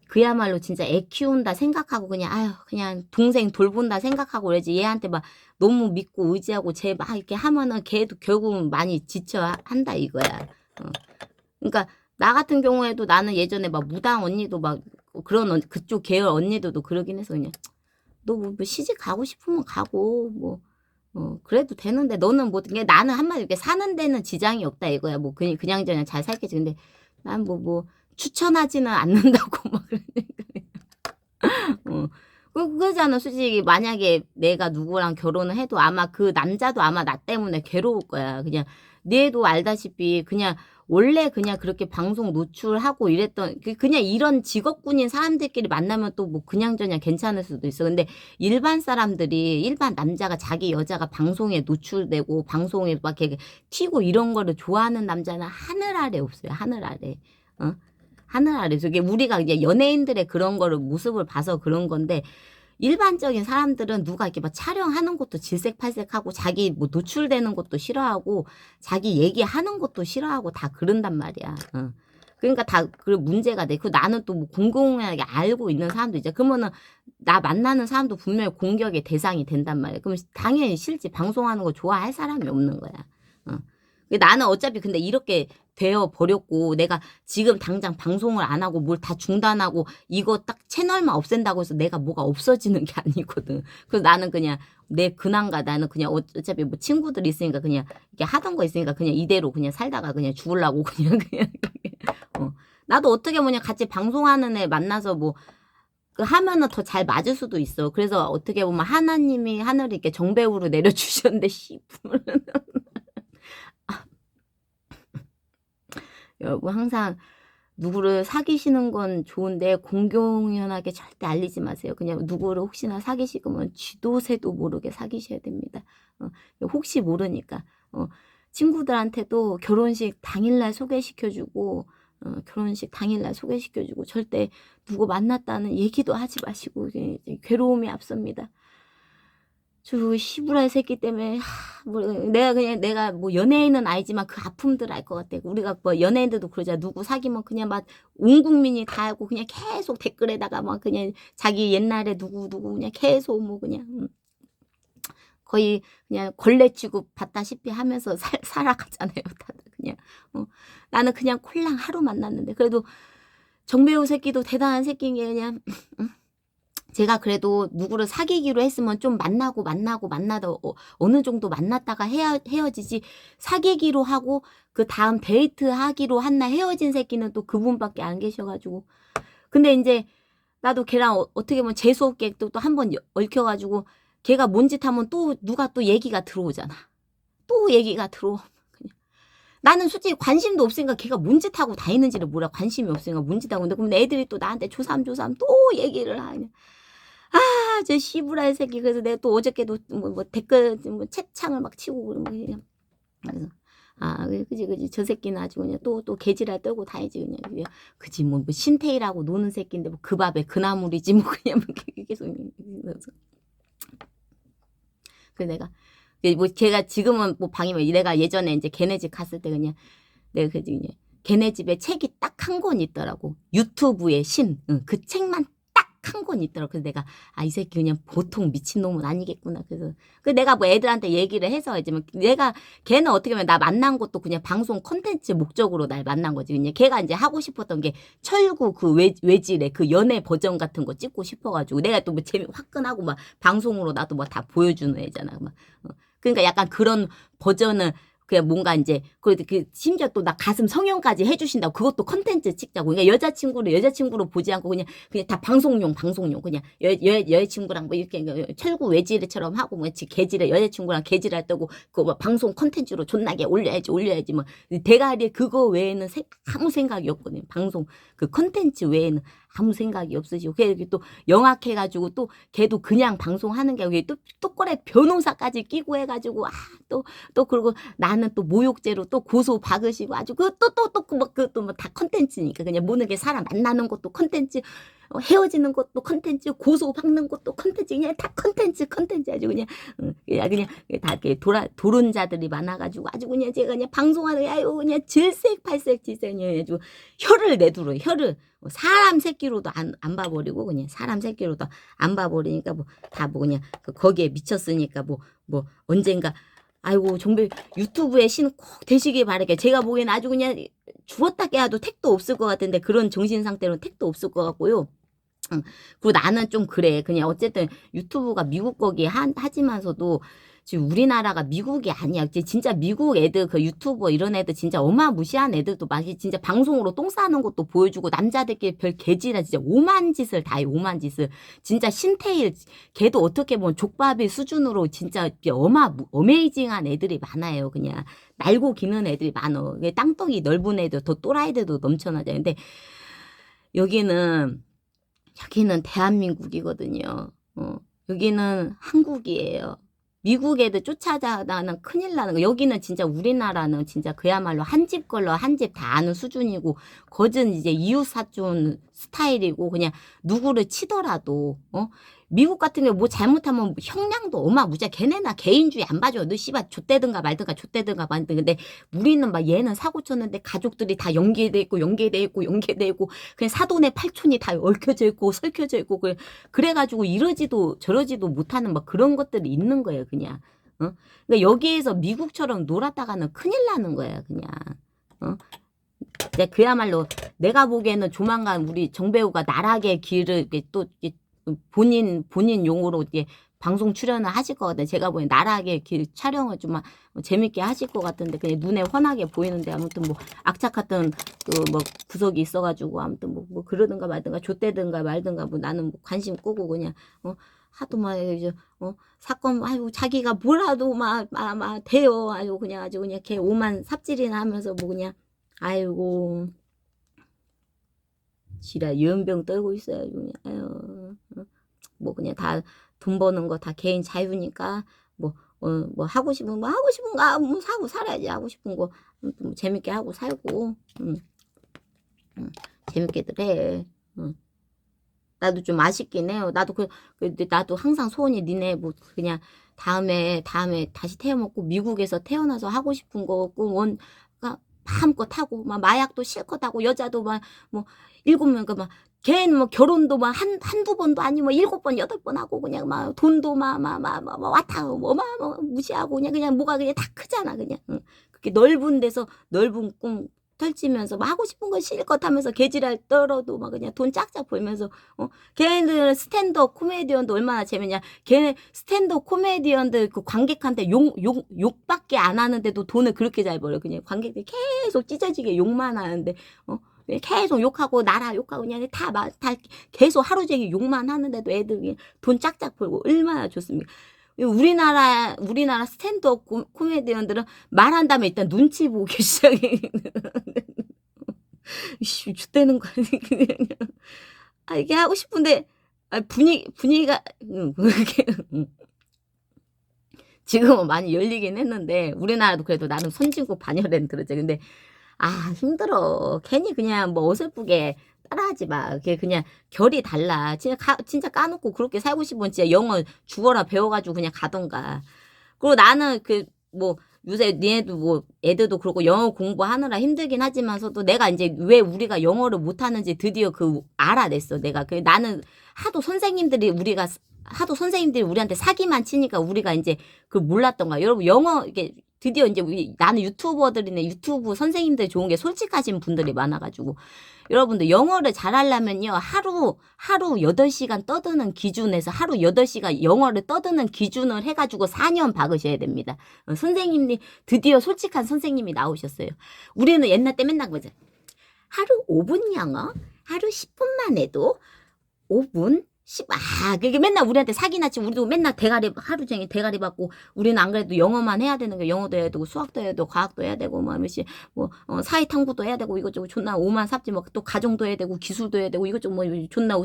A: 그야말로 진짜 애 키운다 생각하고 그냥 아유 그냥 동생 돌본다 생각하고 그러지 얘한테 막 너무 믿고 의지하고 쟤 막 이렇게 하면은 걔도 결국은 많이 지쳐 한다 이거야. 그러니까 나 같은 경우에도 나는 예전에 막 무당 언니도 막 그런 그쪽 계열 언니들도 그러긴 해서 그냥 너 뭐 시집 가고 싶으면 가고 뭐 그래도 되는데 너는 뭐 나는 한마디 이렇게 사는 데는 지장이 없다 이거야. 뭐 그냥저냥 잘 살겠지. 근데 난 뭐 추천하지는 않는다고 막 그러니까. 그거잖아. 솔직히 만약에 내가 누구랑 결혼을 해도 아마 그 남자도 아마 나 때문에 괴로울 거야. 그냥 얘도 알다시피 그냥 원래 그냥 그렇게 방송 노출하고 이랬던 그냥 이런 직업군인 사람들끼리 만나면 또 뭐 그냥저냥 괜찮을 수도 있어. 근데 일반 사람들이 일반 남자가 자기 여자가 방송에 노출되고 방송에 막 이렇게 튀고 이런 거를 좋아하는 남자는 하늘 아래 없어요. 하늘 아래. 하늘 아래서 이게 우리가 이제 연예인들의 그런 거를 모습을 봐서 그런 건데 일반적인 사람들은 누가 이렇게 막 촬영하는 것도 질색팔색하고 자기 뭐 노출되는 것도 싫어하고 자기 얘기하는 것도 싫어하고 다 그런단 말이야. 그러니까 다 그 문제가 돼. 그 나는 또 뭐 공공연하게 알고 있는 사람도 있잖아. 그러면은 나 만나는 사람도 분명히 공격의 대상이 된단 말이야. 그러면 당연히 싫지. 방송하는 거 좋아할 사람이 없는 거야. 어. 나는 어차피 근데 이렇게 되어 버렸고 내가 지금 당장 방송을 안 하고 뭘 다 중단하고 이거 딱 채널만 없앤다고 해서 내가 뭐가 없어지는 게 아니거든. 그래서 나는 그냥 내 근황과 나는 그냥 어차피 뭐 친구들 있으니까 그냥 이렇게 하던 거 있으니까 그냥 이대로 그냥 살다가 그냥 죽으려고 그냥 어. 나도 어떻게 뭐냐 같이 방송하는 애 만나서 뭐 그 하면은 더 잘 맞을 수도 있어. 그래서 어떻게 보면 하나님이 하늘을 이렇게 정배우로 내려주셨는데 씨발. 여러분 항상 누구를 사귀시는 건 좋은데 공공연하게 절대 알리지 마세요. 그냥 누구를 혹시나 사귀시면 쥐도 새도 모르게 사귀셔야 됩니다. 혹시 모르니까. 친구들한테도 결혼식 당일날 소개시켜주고 결혼식 당일날 소개시켜주고 절대 누구 만났다는 얘기도 하지 마시고 이제 괴로움이 앞섭니다. 저 시부라의 새끼 때문에 뭐 내가 뭐 연예인은 아니지만 그 아픔들 알 것 같아. 우리가 뭐 연예인들도 그러잖아. 누구 사귀면 그냥 막 온 국민이 다 알고 그냥 계속 댓글에다가 막 그냥 자기 옛날에 누구 그냥 계속 뭐 그냥 거의 그냥 걸레 취급 받다시피 하면서 살아가잖아요. 다들 그냥 나는 그냥 콜랑 하루 만났는데 그래도 정배우 새끼도 대단한 새끼인 게 그냥 제가 그래도 누구를 사귀기로 했으면 좀 만나다 어느 정도 만났다가 헤어지지 사귀기로 하고 그 다음 데이트 하기로 한 날 헤어진 새끼는 또 그분밖에 안 계셔가지고 근데 이제 나도 걔랑 어떻게 보면 재수없게 또 한 번 얽혀가지고 걔가 뭔 짓 하면 또 누가 또 얘기가 들어오잖아. 또 얘기가 들어오. 나는 솔직히 관심도 없으니까 걔가 뭔 짓 하고 다니는지를 몰라. 관심이 없으니까 뭔 짓 하고. 근데 그럼 애들이 또 나한테 조삼 또 얘기를 하냐. 저 씨부라의 새끼. 그래서 내가 또 어저께도 뭐 댓글 뭐 채창을 막 치고 그런 거 그냥. 그래서 그지 저 새끼는 아주 그냥 또 개지랄 떨고 다니지 그냥. 그지 뭐 신태일하고 노는 새끼인데 뭐 그 밥에 그 나물이지 뭐 그냥 계속. 그래서 내가 뭐 걔가 지금은 뭐 방이 뭐 내가 예전에 이제 걔네 집 갔을 때 그냥 내가 그냥 걔네 집에 책이 딱 한 권 있더라고. 유튜브의 신. 그 책만 딱 한 권 있더라고. 그래서 내가 이 새끼 그냥 보통 미친놈은 아니겠구나. 그래서 내가 뭐 애들한테 얘기를 해서 이제 내가 걔는 어떻게 보면 나 만난 것도 그냥 방송 콘텐츠 목적으로 날 만난 거지. 그냥 걔가 이제 하고 싶었던 게 철구 그 외질의 그 연애 버전 같은 거 찍고 싶어가지고 내가 또 뭐 재미 화끈하고 막 방송으로 나도 뭐 다 보여주는 애잖아. 막. 그러니까 약간 그런 버전을 그냥 뭔가 이제 그 심지어 또 나 가슴 성형까지 해주신다고 그것도 컨텐츠 찍자고. 그러니까 여자친구로 보지 않고 그냥 다 방송용 그냥 여자친구랑 뭐 이렇게 철구 외지레처럼 하고 뭐 개지레 여자친구랑 개지랄 떠고 그뭐 방송 컨텐츠로 존나게 올려야지 뭐 대가리 그거 외에는 아무 생각이 없거든요. 방송 그 컨텐츠 외에는 아무 생각이 없으시고 걔 또 영악해가지고 또 걔도 그냥 방송하는 게 아니고 또 꼬레 변호사까지 끼고 해가지고 또 그리고 나는 또 모욕죄로 또 고소 박으시고 아주 또 다 컨텐츠니까 그냥 모든 게 사람 만나는 것도 컨텐츠 헤어지는 것도 컨텐츠 고소 박는 것도 컨텐츠 그냥 다 컨텐츠 아주 그냥 다 이렇게 도른 자들이 많아가지고 아주 그냥 제가 그냥 방송하는 게 아유 그냥 질색팔색 그냥 아주 혀를 내두르 혀를 사람 새끼로도 안 봐버리고 그냥 사람 새끼로도 안 봐버리니까 뭐 다 뭐 그냥 거기에 미쳤으니까 뭐 언젠가 아이고 정말 유튜브의 신 꼭 되시길 바라게. 제가 보기엔 아주 그냥 죽었다 깨어도 택도 없을 것 같은데 그런 정신 상태로는 택도 없을 것 같고요. 그리고 나는 좀 그래. 그냥 어쨌든 유튜브가 미국 거기 하지만서도 지금 우리나라가 미국이 아니야. 진짜 미국 애들 그 유튜버 이런 애들 진짜 어마무시한 애들도 막 진짜 방송으로 똥 싸는 것도 보여주고 남자들끼리 별 개지라 진짜 오만 짓을 다 해. 오만 짓을. 진짜 신태일 걔도 어떻게 보면 족밥의 수준으로 진짜 어메이징한 애들이 많아요. 그냥 날고 기는 애들이 많어. 땅덩이 넓은 애들 더 또라이들도 넘쳐나죠. 근데 여기는 대한민국이거든요. 여기는 한국이에요. 미국 애들 쫓아다나는 큰일 나는 거. 여기는 진짜 우리나라는 진짜 그야말로 한 집 걸러 한 집 다 아는 수준이고 거진 이제 이웃 스타일이고 그냥 누구를 치더라도 미국 같은 경우 뭐 잘못하면 형량도 어마무지야. 걔네나 개인주의 안 봐줘. 너 씨발 좆대든가 말든가 좆대든가 말든가. 근데 우리는 막 얘는 사고 쳤는데 가족들이 다 연계돼 있고 그냥 사돈의 팔촌이 다 얽혀져 있고 설켜져 있고 그래가지고 이러지도 저러지도 못하는 막 그런 것들이 있는 거예요. 그냥 그러니까 여기에서 미국처럼 놀았다가는 큰일 나는 거예요. 그냥 그야말로 내가 보기에는 조만간 우리 정배우가 나락의 길을 또 본인 용어로 이제 방송 출연을 하실 것 같아요. 제가 보기엔 나락의 길 촬영을 좀 재밌게 하실 것 같은데 그냥 눈에 훤하게 보이는데 아무튼 뭐 악착같은 그 뭐 구석이 있어가지고 아무튼 뭐 그러든가 말든가 좆대든가 말든가 뭐 나는 뭐 관심 끄고 그냥 하도 막 이제 사건 아이고 자기가 뭐라도 막 돼요. 아주 그냥 걔 오만 삽질이나 하면서 뭐 그냥 아이고 지라 연병 떨고 있어요. 그냥 아유 뭐 그냥 다 돈 버는 거 다 개인 자유니까 뭐 하고 싶은 거 뭐 사고 살아야지. 하고 싶은 거 뭐 재밌게 하고 살고 재밌게들 해. 나도 좀 아쉽긴 해요. 나도 항상 소원이 니네 뭐 그냥 다음에 다시 태어먹고 미국에서 태어나서 하고 싶은 거 꿈 마음껏 하고 막 마약도 실컷 하고 여자도 막 뭐 7명 막 걔는 뭐 결혼도 막 한두 번도 아니고 7번 8번 하고 그냥 막 돈도 막 와타 뭐 무시하고 그냥 뭐가 그냥 다 크잖아. 그냥 그렇게 넓은 데서 넓은 꿈 펼치면서 막 하고 싶은 거 실컷 하면서 개지랄 떨어도 막 그냥 돈 짝짝 벌면서 걔네들 스탠드업 코미디언도 얼마나 재밌냐. 걔네 스탠드업 코미디언들 그 관객한테 욕밖에 안 하는데도 돈을 그렇게 잘 벌어. 그냥 관객들이 계속 찢어지게 욕만 하는데 계속 욕하고 나라 욕하고 그냥 다 계속 하루 종일 욕만 하는데도 애들이 돈 짝짝 벌고 얼마나 좋습니까. 우리나라 스탠드업 코미디언들은 말한다면 일단 눈치 보기 시작해. 씨, 죽대는 거 아니야. 이게 하고 싶은데 분위기가 그게 지금은 많이 열리긴 했는데 우리나라도 그래도 나름 선진국 반열에는 들었지. 근데 힘들어. 괜히 그냥 뭐 어설프게 따라하지 마. 그게 그냥 결이 달라. 진짜 까놓고 그렇게 살고 싶으면 진짜 영어 죽어라 배워가지고 그냥 가던가. 그리고 나는 뭐 요새 니네도 뭐 애들도 그렇고 영어 공부하느라 힘들긴 하지만서도 내가 이제 왜 우리가 영어를 못하는지 드디어 알아냈어. 내가 나는 하도 선생님들이 우리한테 사기만 치니까 우리가 이제 몰랐던 거야. 여러분 영어 이게 드디어 이제 나는 유튜버들이네 유튜브 선생님들 좋은 게 솔직하신 분들이 많아가지고 여러분들 영어를 잘하려면요 하루 8시간 떠드는 기준에서 하루 8시간 영어를 떠드는 기준을 해가지고 4년 박으셔야 됩니다. 선생님이 드디어 솔직한 선생님이 나오셨어요. 우리는 옛날 때 맨날 그러죠. 하루 5분 영어 하루 10분만 해도 5분 10, 그게 맨날 우리한테 사기나 치고 우리도 맨날 하루 종일 대가리 받고 우리는 안 그래도 영어만 해야 되는 거 영어도 해야 되고 수학도 해야 되고 과학도 해야 되고 사회 탐구도 해야 되고 이것저것 존나 오만 삽질 또 가정도 해야 되고 기술도 해야 되고 이것저것 존나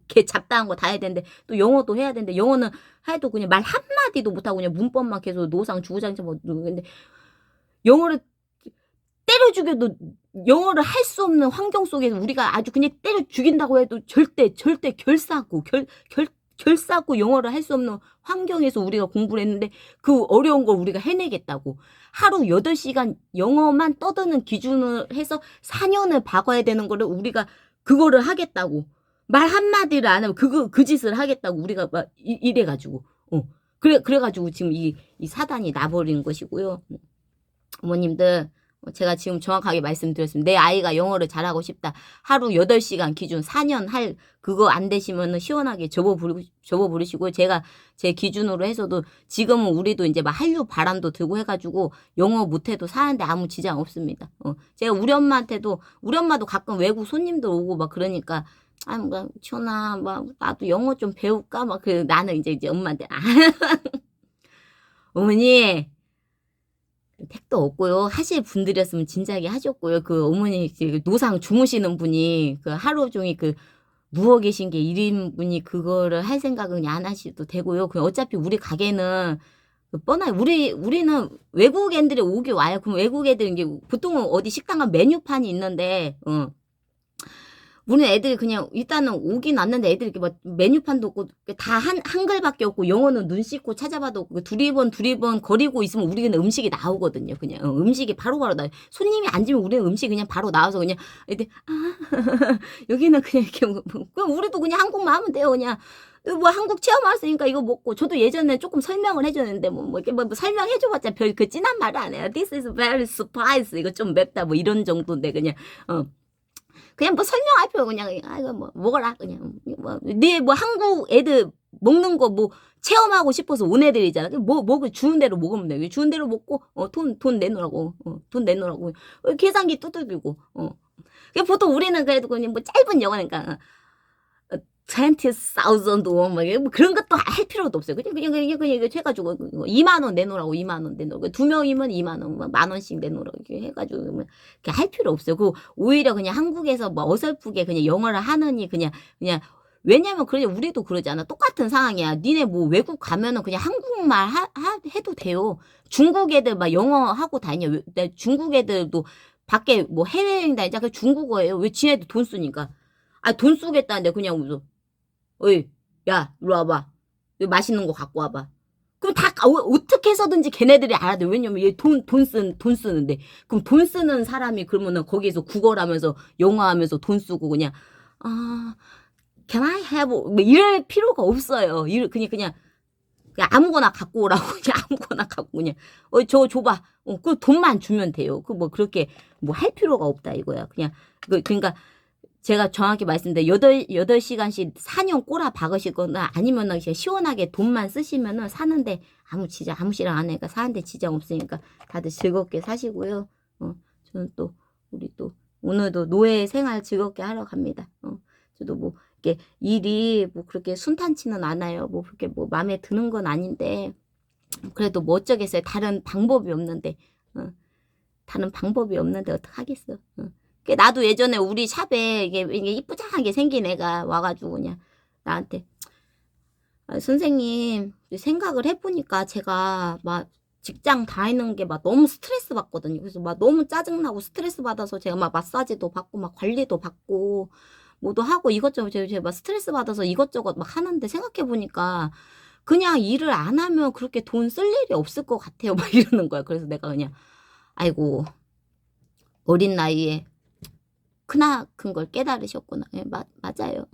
A: 개 잡다한 거 다 해야 되는데 또 영어도 해야 되는데 영어는 해도 그냥 말 한마디도 못하고 그냥 문법만 계속 노상 주구장창 근데 영어를 때려 죽여도 영어를 할 수 없는 환경 속에서 우리가 아주 그냥 때려 죽인다고 해도 절대 결사고 영어를 할 수 없는 환경에서 우리가 공부를 했는데 그 어려운 걸 우리가 해내겠다고 하루 8시간 영어만 떠드는 기준을 해서 4년을 박아야 되는 거를 우리가 그거를 하겠다고 말 한마디를 안 하면 그 짓을 하겠다고 우리가 막 이래가지고 그래가지고 지금 이 사단이 나버린 것이고요. 어머님들 제가 지금 정확하게 말씀드렸습니다. 내 아이가 영어를 잘하고 싶다. 하루 8시간 기준 4년 그거 안 되시면 시원하게 접어부르시고 제가 제 기준으로 해서도 지금은 우리도 이제 막 한류 바람도 들고 해가지고 영어 못해도 사는데 아무 지장 없습니다. 제가 우리 엄마도 가끔 외국 손님들 오고 막 그러니까 뭐 치원아 나도 영어 좀 배울까 나는 이제 엄마한테 어머니 택도 없고요. 하실 분들이었으면 진작에 하셨고요. 어머니 노상 주무시는 분이 하루 종일 누워 계신 게 1인분이 그거를 할 생각은 그냥 안 하셔도 되고요. 어차피 우리 가게는 뻔하게 우리는 외국 애들이 오게 와요. 그럼 외국 애들 이게 보통은 어디 식당 가면 메뉴판이 있는데 우리는 애들이 그냥 일단은 오긴 왔는데 애들이 이렇게 막 메뉴판도 없고 다 한글밖에 없고 영어는 눈 씻고 찾아봐도 없고 두리번 거리고 있으면 우리는 음식이 나오거든요. 그냥 음식이 바로바로 나요. 손님이 앉으면 우리는 음식이 그냥 바로 나와서 그냥 애들 여기는 그냥 이렇게 그냥 우리도 그냥 한국만 하면 돼요. 그냥 뭐 한국 체험했으니까 이거 먹고 저도 예전에 조금 설명을 해줬는데 뭐 이렇게 뭐 설명해줘봤자 별 그 진한 말을 안 해요. This is very spicy. 이거 좀 맵다 뭐 이런 정도인데 그냥 뭐 설명할 필요 그냥 이거 뭐 먹어라 그냥 뭐 한국 애들 먹는 거 뭐 체험하고 싶어서 온 애들이잖아. 뭐 주는 대로 먹으면 돼. 주는 대로 먹고 돈 내놓으라고 돈 내놓으라고 계산기 두들기고 보통 우리는 그래도 그냥 뭐 짧은 영어니까 20,000 원, 뭐 그런 것도 할 필요도 없어요. 그냥 이거 해가지고 2만 원 내놓으라고 2만 원 내놓으라고 2명이면 2만 원, 1,000원씩 내놓으라고 이렇게 해가지고 이렇게 할 필요 없어요. 그 오히려 그냥 한국에서 뭐 어설프게 그냥 영어를 하느니 그냥 왜냐면 우리도 그러잖아. 똑같은 상황이야. 니네 뭐 외국 가면은 그냥 한국말 해도 돼요. 중국 애들 막 영어 하고 다녀. 중국 애들도 밖에 뭐 해외여행 다니자 그 중국어예요. 왜 지네도 돈 쓰니까. 돈 쓰겠다는데 그냥 무슨 어이, 야, 이리 와봐. 이거 맛있는 거 갖고 와봐. 그럼 다 어떻게 해서든지 걔네들이 알아들. 왜냐면 얘 돈 쓰는데. 그럼 돈 쓰는 사람이 그러면은 거기에서 국어라면서 영어하면서 돈 쓰고 그냥 can I have 뭐 이럴 필요가 없어요. 그냥 아무거나 갖고 오라고 그냥 아무거나 갖고 그냥 저 줘봐. 그 돈만 주면 돼요. 그 뭐 그렇게 뭐 할 필요가 없다 이거야. 그냥 그러니까. 제가 정확히 말씀드려 8시간씩 4년 꼬라 박으시거나 아니면은 그냥 시원하게 돈만 쓰시면은 사는데 아무 시랑 안 하니까 사는데 지장 없으니까 다들 즐겁게 사시고요. 저는 또 우리 또 오늘도 노예 생활 즐겁게 하러 갑니다. 저도 뭐 이렇게 일이 뭐 그렇게 순탄치는 않아요. 뭐 그렇게 뭐 마음에 드는 건 아닌데 그래도 뭐 어쩌겠어요. 다른 방법이 없는데 어떡하겠어. 나도 예전에 우리 샵에 이게 이쁘장하게 생긴 애가 와가지고 그냥 나한테 선생님 생각을 해보니까 제가 막 직장 다니는 게 막 너무 스트레스 받거든요. 그래서 막 너무 짜증나고 스트레스 받아서 제가 막 마사지도 받고 막 관리도 받고 뭐도 하고 이것저것 제가 막 스트레스 받아서 이것저것 막 하는데 생각해보니까 그냥 일을 안 하면 그렇게 돈 쓸 일이 없을 것 같아요. 막 이러는 거야. 그래서 내가 그냥 아이고 어린 나이에 크나큰 걸 깨달으셨구나. 예, 맞아요.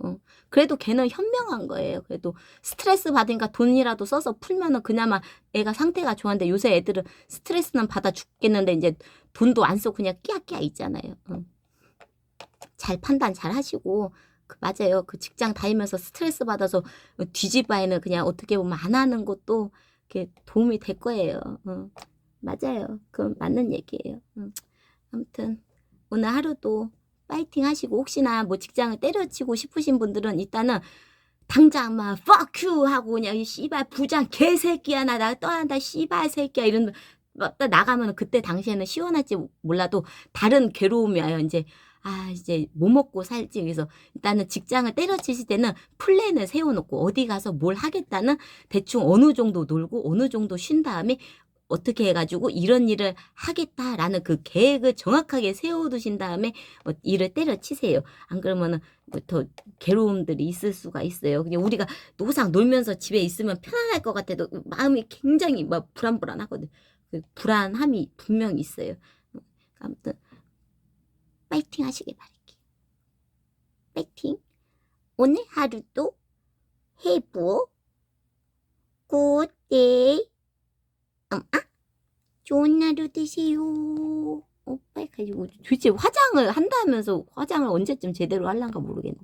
A: 그래도 걔는 현명한 거예요. 그래도 스트레스 받으니까 돈이라도 써서 풀면은 그나마 애가 상태가 좋은데 요새 애들은 스트레스는 받아 죽겠는데 이제 돈도 안 쓰고 그냥 끼야끼야 있잖아요. 잘 판단 잘 하시고 맞아요. 그 직장 다니면서 스트레스 받아서 뒤집어에는 그냥 어떻게 보면 안 하는 것도 이렇게 도움이 될 거예요. 맞아요. 그건 맞는 얘기예요. 아무튼 오늘 하루도 파이팅 하시고 혹시나 뭐 직장을 때려치고 싶으신 분들은 일단은 당장 막 fuck you 하고 그냥 씨발 부장 개새끼야 나 떠난다 씨발 새끼야 이런 막 나가면 그때 당시에는 시원할지 몰라도 다른 괴로움이 와요. 이제 뭐 먹고 살지. 그래서 일단은 직장을 때려치실 때는 플랜을 세워놓고 어디 가서 뭘 하겠다는 대충 어느 정도 놀고 어느 정도 쉰 다음에 어떻게 해가지고 이런 일을 하겠다라는 그 계획을 정확하게 세워두신 다음에 일을 때려치세요. 안 그러면은 더 괴로움들이 있을 수가 있어요. 그냥 우리가 항상 놀면서 집에 있으면 편안할 것 같아도 마음이 굉장히 막 불안불안하거든. 그 불안함이 분명히 있어요. 아무튼 파이팅 하시길 바랄게요. 파이팅. 오늘 하루도 해보 굿데이. 좋은 하루 되세요. 빨리 가지고 도대체 화장을 한다면서 화장을 언제쯤 제대로 할란가 모르겠네.